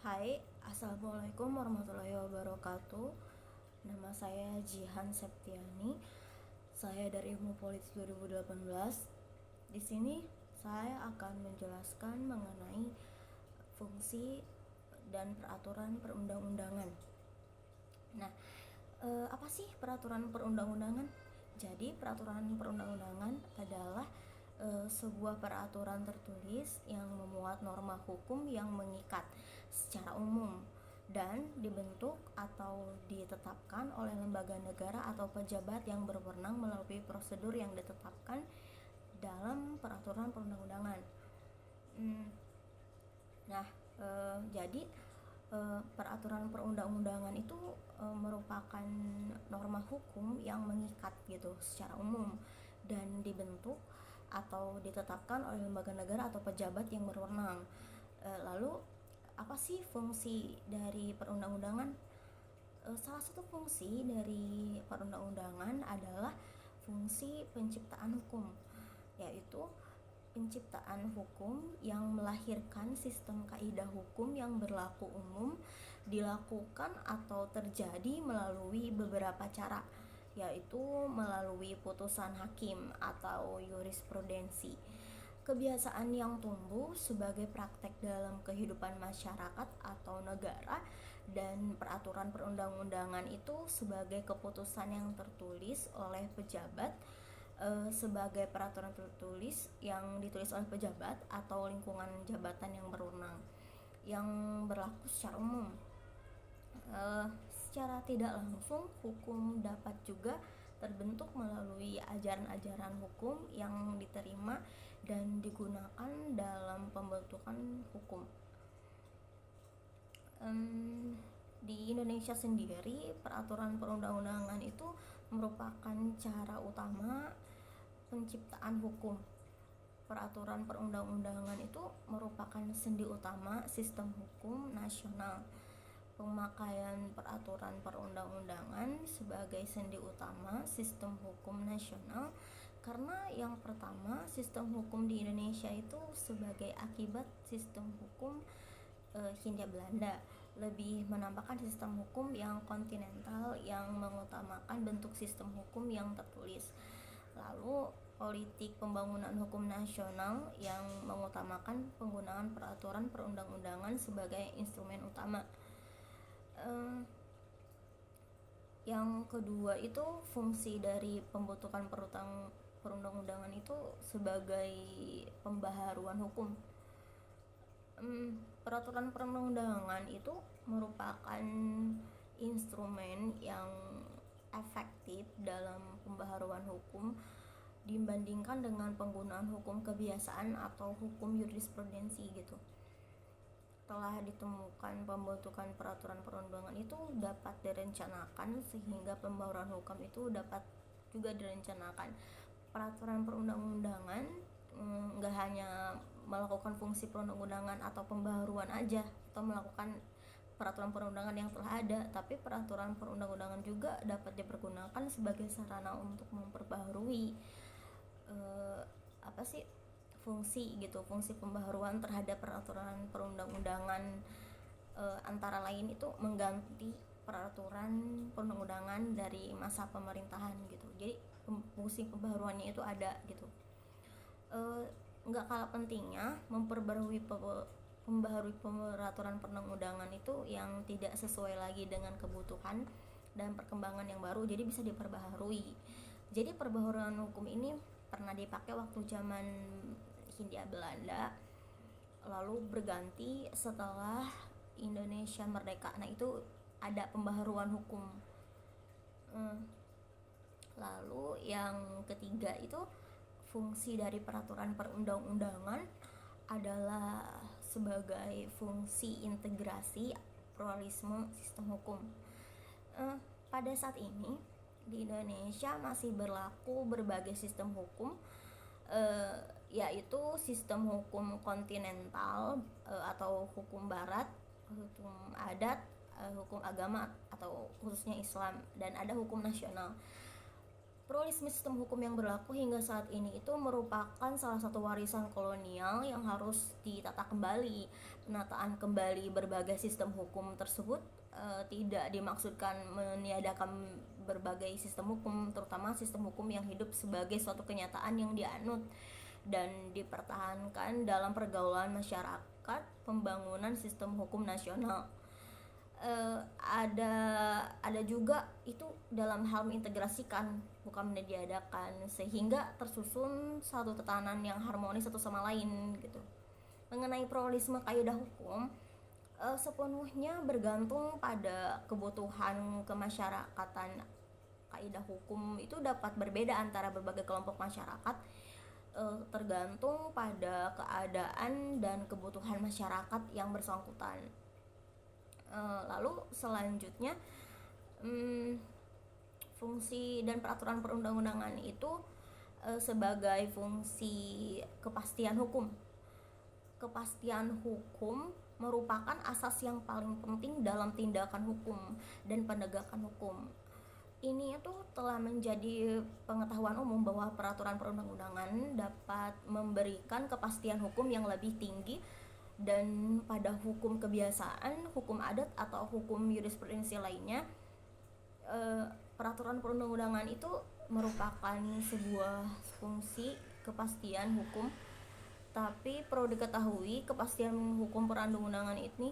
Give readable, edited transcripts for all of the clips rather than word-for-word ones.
Hai, Assalamualaikum warahmatullahi wabarakatuh. Nama saya Jihan Septiani. Saya dari Ilmu Politik 2018. Di sini saya akan menjelaskan mengenai fungsi dan peraturan perundang-undangan. Nah, apa sih peraturan perundang-undangan? Jadi, peraturan perundang-undangan adalah sebuah peraturan tertulis yang memuat norma hukum yang mengikat secara umum dan dibentuk atau ditetapkan oleh lembaga negara atau pejabat yang berwenang melalui prosedur yang ditetapkan dalam peraturan perundang-undangan. Nah, jadi peraturan perundang-undangan itu merupakan norma hukum yang mengikat gitu secara umum dan dibentuk atau ditetapkan oleh lembaga negara atau pejabat yang berwenang. Lalu apa sih fungsi dari perundang-undangan? Salah satu fungsi dari perundang-undangan adalah fungsi penciptaan hukum, yaitu penciptaan hukum yang melahirkan sistem kaidah hukum yang berlaku umum dilakukan atau terjadi melalui beberapa cara, yaitu melalui putusan hakim atau jurisprudensi. Kebiasaan yang tumbuh sebagai praktek dalam kehidupan masyarakat atau negara, dan peraturan perundang-undangan itu sebagai keputusan yang tertulis oleh pejabat, sebagai peraturan tertulis yang ditulis oleh pejabat atau lingkungan jabatan yang berwenang yang berlaku secara umum. Secara tidak langsung, hukum dapat juga terbentuk melalui ajaran-ajaran hukum yang diterima dan digunakan dalam pembentukan hukum. Di Indonesia sendiri, peraturan perundang-undangan itu merupakan cara utama penciptaan hukum. Peraturan perundang-undangan itu merupakan sendi utama sistem hukum nasional. Pemakaian peraturan perundang-undangan sebagai sendi utama sistem hukum nasional karena yang pertama, sistem hukum di Indonesia itu sebagai akibat sistem hukum Hindia Belanda lebih menampakkan sistem hukum yang kontinental yang mengutamakan bentuk sistem hukum yang tertulis. Lalu politik pembangunan hukum nasional yang mengutamakan penggunaan peraturan perundang-undangan sebagai instrumen utama. Yang kedua itu fungsi dari pembentukan perundang-undangan itu sebagai pembaharuan hukum. Peraturan perundang-undangan itu merupakan instrumen yang efektif dalam pembaharuan hukum dibandingkan dengan penggunaan hukum kebiasaan atau hukum jurisprudensi gitu. Telah ditemukan pembentukan peraturan perundangan itu dapat direncanakan sehingga pembaharuan hukum itu dapat juga direncanakan. Peraturan perundang-undangan nggak hanya melakukan fungsi perundang-undangan atau pembaharuan aja atau melakukan peraturan perundangan yang telah ada, tapi peraturan perundang-undangan juga dapat dipergunakan sebagai sarana untuk memperbaharui fungsi pembaharuan terhadap peraturan perundang-undangan, antara lain itu mengganti peraturan perundang-undangan dari masa pemerintahan gitu. Jadi fungsi pembaharuannya itu ada gitu. Nggak kalah pentingnya memperbarui peraturan perundang-undangan itu yang tidak sesuai lagi dengan kebutuhan dan perkembangan yang baru, jadi bisa diperbaharui. Jadi perbaharuan hukum ini pernah dipakai waktu zaman Hindia Belanda, lalu berganti setelah Indonesia merdeka. Nah, itu ada pembaharuan hukum. Lalu yang ketiga itu fungsi dari peraturan perundang-undangan adalah sebagai fungsi integrasi pluralisme sistem hukum. Pada saat ini di Indonesia masih berlaku berbagai sistem hukum, yaitu sistem hukum kontinental atau hukum barat, hukum adat, hukum agama atau khususnya Islam, dan ada hukum nasional. Pluralisme sistem hukum yang berlaku hingga saat ini itu merupakan salah satu warisan kolonial yang harus ditata kembali. Penataan kembali berbagai sistem hukum tersebut tidak dimaksudkan meniadakan berbagai sistem hukum, terutama sistem hukum yang hidup sebagai suatu kenyataan yang dianut dan dipertahankan dalam pergaulan masyarakat pembangunan sistem hukum nasional. Ada juga itu dalam hal mengintegrasikan, bukan meniadakan, sehingga tersusun satu tatanan yang harmonis satu sama lain gitu. Mengenai pluralisme kaidah hukum, sepenuhnya bergantung pada kebutuhan kemasyarakatan. Kaidah hukum itu dapat berbeda antara berbagai kelompok masyarakat, tergantung pada keadaan dan kebutuhan masyarakat yang bersangkutan. Lalu selanjutnya, fungsi dan peraturan perundang-undangan itu sebagai fungsi kepastian hukum. Kepastian hukum merupakan asas yang paling penting dalam tindakan hukum dan penegakan hukum. Ini itu telah menjadi pengetahuan umum bahwa peraturan perundang-undangan dapat memberikan kepastian hukum yang lebih tinggi, dan pada hukum kebiasaan, hukum adat atau hukum jurisprudensi lainnya, peraturan perundang-undangan itu merupakan sebuah fungsi kepastian hukum. Tapi perlu diketahui, kepastian hukum perundang-undangan ini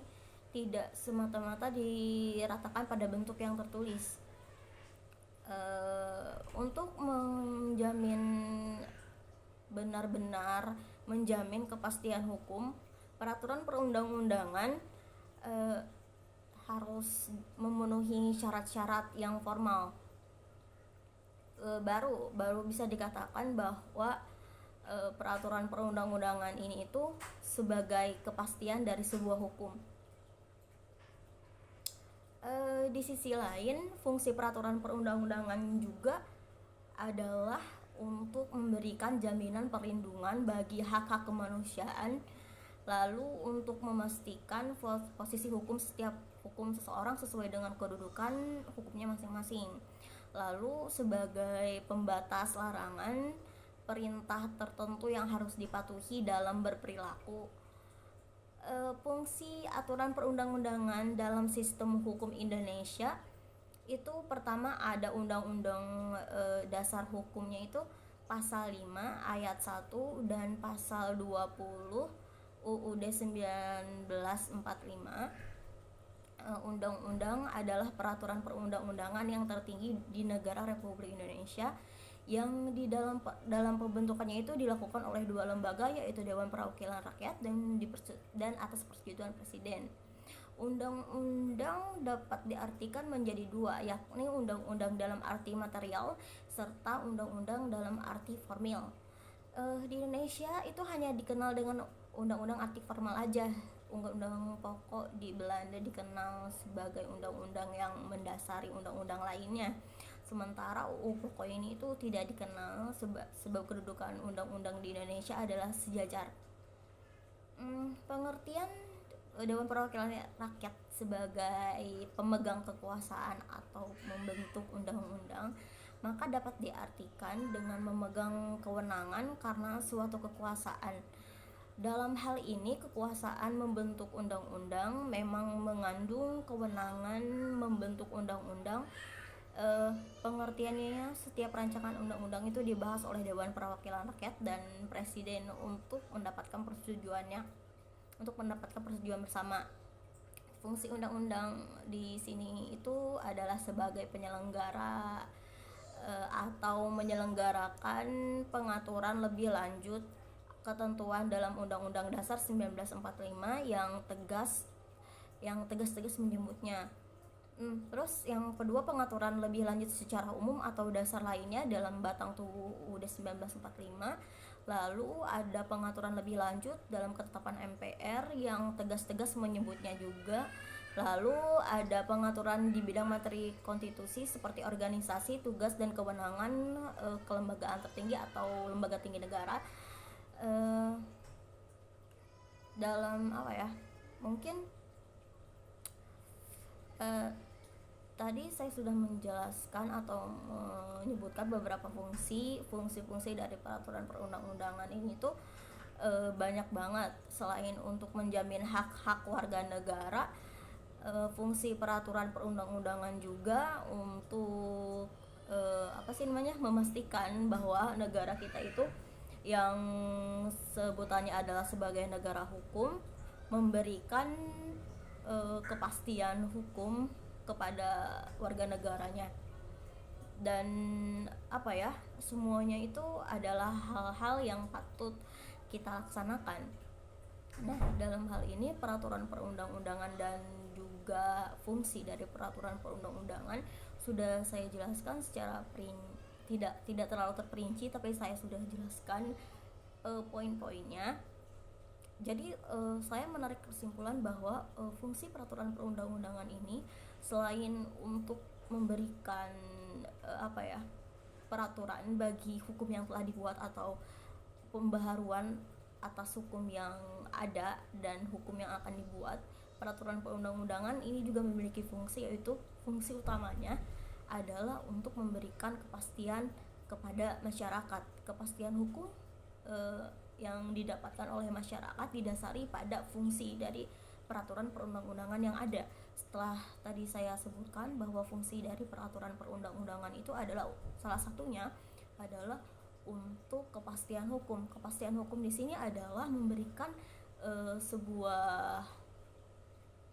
tidak semata-mata diratakan pada bentuk yang tertulis. Untuk benar-benar menjamin kepastian hukum, peraturan perundang-undangan harus memenuhi syarat-syarat yang formal. Baru bisa dikatakan bahwa peraturan perundang-undangan ini itu sebagai kepastian dari sebuah hukum. Di sisi lain, fungsi peraturan perundang-undangan juga adalah untuk memberikan jaminan perlindungan bagi hak-hak kemanusiaan, lalu untuk memastikan posisi hukum setiap hukum seseorang sesuai dengan kedudukan hukumnya masing-masing, lalu sebagai pembatas larangan perintah tertentu yang harus dipatuhi dalam berperilaku. Fungsi aturan perundang-undangan dalam sistem hukum Indonesia itu pertama ada Undang-Undang Dasar Hukumnya itu pasal 5 ayat 1 dan pasal 20 UUD 1945. Undang-undang adalah peraturan perundang-undangan yang tertinggi di negara Republik Indonesia, yang di dalam pembentukannya itu dilakukan oleh dua lembaga, yaitu Dewan Perwakilan Rakyat dan atas persetujuan Presiden. Undang-undang dapat diartikan menjadi dua, yakni undang-undang dalam arti material serta undang-undang dalam arti formal. Di Indonesia itu hanya dikenal dengan undang-undang arti formal aja. Undang-undang pokok di Belanda dikenal sebagai undang-undang yang mendasari undang-undang lainnya. Sementara UU pokok ini itu tidak dikenal sebab kedudukan undang-undang di Indonesia adalah sejajar. Pengertian Dewan Perwakilan Rakyat sebagai pemegang kekuasaan atau membentuk undang-undang, maka dapat diartikan dengan memegang kewenangan karena suatu kekuasaan. Dalam hal ini, kekuasaan membentuk undang-undang memang mengandung kewenangan membentuk undang-undang. Pengertiannya, setiap rancangan undang-undang itu dibahas oleh Dewan Perwakilan Rakyat dan Presiden untuk mendapatkan persetujuan bersama. Fungsi undang-undang di sini itu adalah sebagai penyelenggara atau menyelenggarakan pengaturan lebih lanjut ketentuan dalam Undang-Undang Dasar 1945 yang tegas menyebutnya. Terus yang kedua, pengaturan lebih lanjut secara umum atau dasar lainnya dalam batang tubuh UUD 1945. Lalu ada pengaturan lebih lanjut dalam ketetapan MPR yang tegas menyebutnya juga. Lalu ada pengaturan di bidang materi konstitusi seperti organisasi, tugas dan kewenangan kelembagaan tertinggi atau lembaga tinggi negara. Dalam mungkin tadi saya sudah menjelaskan atau menyebutkan beberapa fungsi dari peraturan perundang-undangan ini tuh banyak banget. Selain untuk menjamin hak-hak warga negara, fungsi peraturan perundang-undangan juga untuk memastikan bahwa negara kita itu yang sebutannya adalah sebagai negara hukum, memberikan kepastian hukum kepada warga negaranya. Dan semuanya itu adalah hal-hal yang patut kita laksanakan. Nah, dalam hal ini peraturan perundang-undangan dan juga fungsi dari peraturan perundang-undangan sudah saya jelaskan secara tidak terlalu terperinci, tapi saya sudah jelaskan poin-poinnya. Jadi saya menarik kesimpulan bahwa fungsi peraturan perundang-undangan ini selain untuk memberikan peraturan bagi hukum yang telah dibuat atau pembaharuan atas hukum yang ada dan hukum yang akan dibuat, peraturan perundang-undangan ini juga memiliki fungsi, yaitu fungsi utamanya adalah untuk memberikan kepastian kepada masyarakat. Kepastian hukum yang didapatkan oleh masyarakat didasari pada fungsi dari peraturan perundang-undangan yang ada. Setelah tadi saya sebutkan bahwa fungsi dari peraturan perundang-undangan itu adalah salah satunya adalah untuk kepastian hukum. Kepastian hukum di sini adalah memberikan sebuah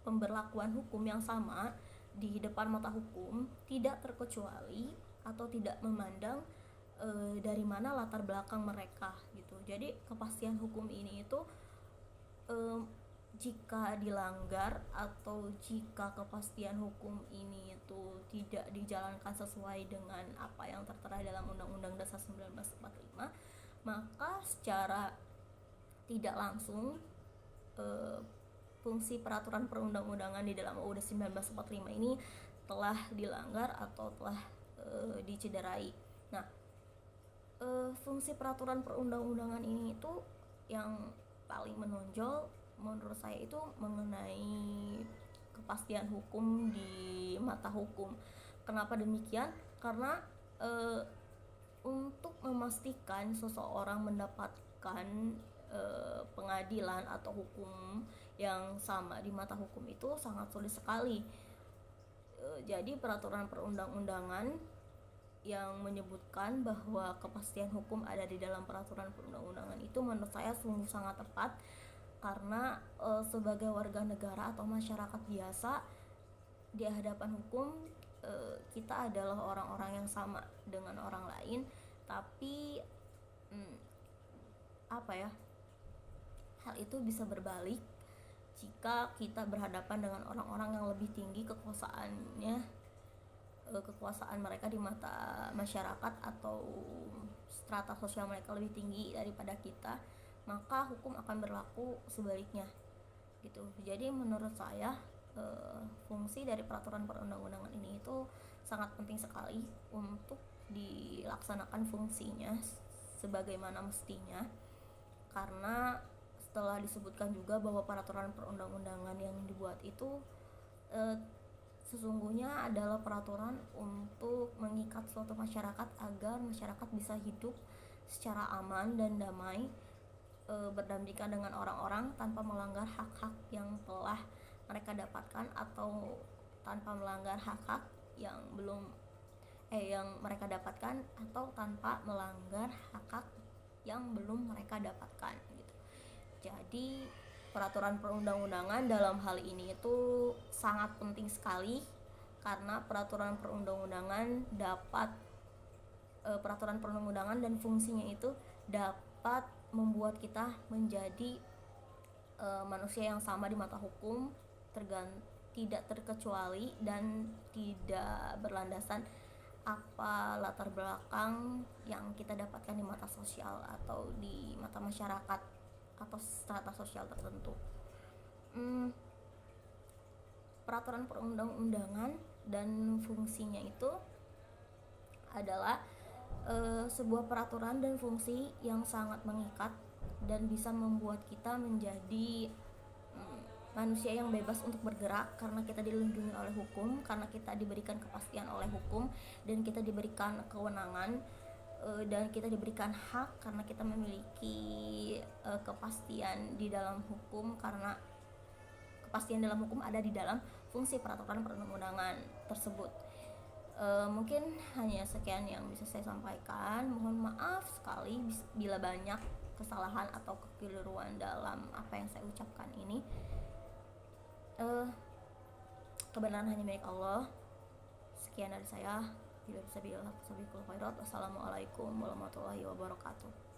pemberlakuan hukum yang sama di depan mata hukum, tidak terkecuali atau tidak memandang dari mana latar belakang mereka gitu. Jadi kepastian hukum ini itu jika dilanggar atau jika kepastian hukum ini itu tidak dijalankan sesuai dengan apa yang tertera dalam Undang-Undang Dasar 1945, maka secara tidak langsung fungsi peraturan perundang-undangan di dalam UUD 1945 ini telah dilanggar atau telah dicederai. Nah, fungsi peraturan perundang-undangan ini itu yang paling menonjol menurut saya itu mengenai kepastian hukum di mata hukum. Kenapa demikian? Karena untuk memastikan seseorang mendapatkan pengadilan atau hukum yang sama di mata hukum itu sangat sulit sekali. Jadi peraturan perundang-undangan yang menyebutkan bahwa kepastian hukum ada di dalam peraturan perundang-undangan itu menurut saya sungguh sangat tepat, karena sebagai warga negara atau masyarakat biasa di hadapan hukum kita adalah orang-orang yang sama dengan orang lain, tapi hal itu bisa berbalik jika kita berhadapan dengan orang-orang yang lebih tinggi kekuasaan mereka di mata masyarakat atau strata sosial mereka lebih tinggi daripada kita, maka hukum akan berlaku sebaliknya gitu. Jadi menurut saya fungsi dari peraturan perundang-undangan ini itu sangat penting sekali untuk dilaksanakan fungsinya sebagaimana mestinya, karena setelah disebutkan juga bahwa peraturan perundang-undangan yang dibuat itu sesungguhnya adalah peraturan untuk mengikat suatu masyarakat agar masyarakat bisa hidup secara aman dan damai, berdampingan dengan orang-orang tanpa melanggar hak-hak yang telah mereka dapatkan atau tanpa melanggar hak-hak yang mereka dapatkan atau tanpa melanggar hak-hak yang belum mereka dapatkan gitu. Jadi peraturan perundang-undangan dalam hal ini itu sangat penting sekali, karena peraturan perundang-undangan dan fungsinya itu dapat membuat kita menjadi manusia yang sama di mata hukum, tidak terkecuali dan tidak berlandasan apa latar belakang yang kita dapatkan di mata sosial atau di mata masyarakat atau strata sosial tertentu. Peraturan perundang-undangan dan fungsinya itu adalah sebuah peraturan dan fungsi yang sangat mengikat dan bisa membuat kita menjadi manusia yang bebas untuk bergerak karena kita dilindungi oleh hukum, karena kita diberikan kepastian oleh hukum, dan kita diberikan kewenangan, dan kita diberikan hak karena kita memiliki kepastian di dalam hukum, karena kepastian dalam hukum ada di dalam fungsi peraturan perundang-undangan tersebut. Mungkin hanya sekian yang bisa saya sampaikan. Mohon maaf sekali bila banyak kesalahan atau kekeliruan dalam apa yang saya ucapkan ini. Kebenaran hanya milik Allah. Sekian dari saya. Wassalamualaikum warahmatullahi wabarakatuh.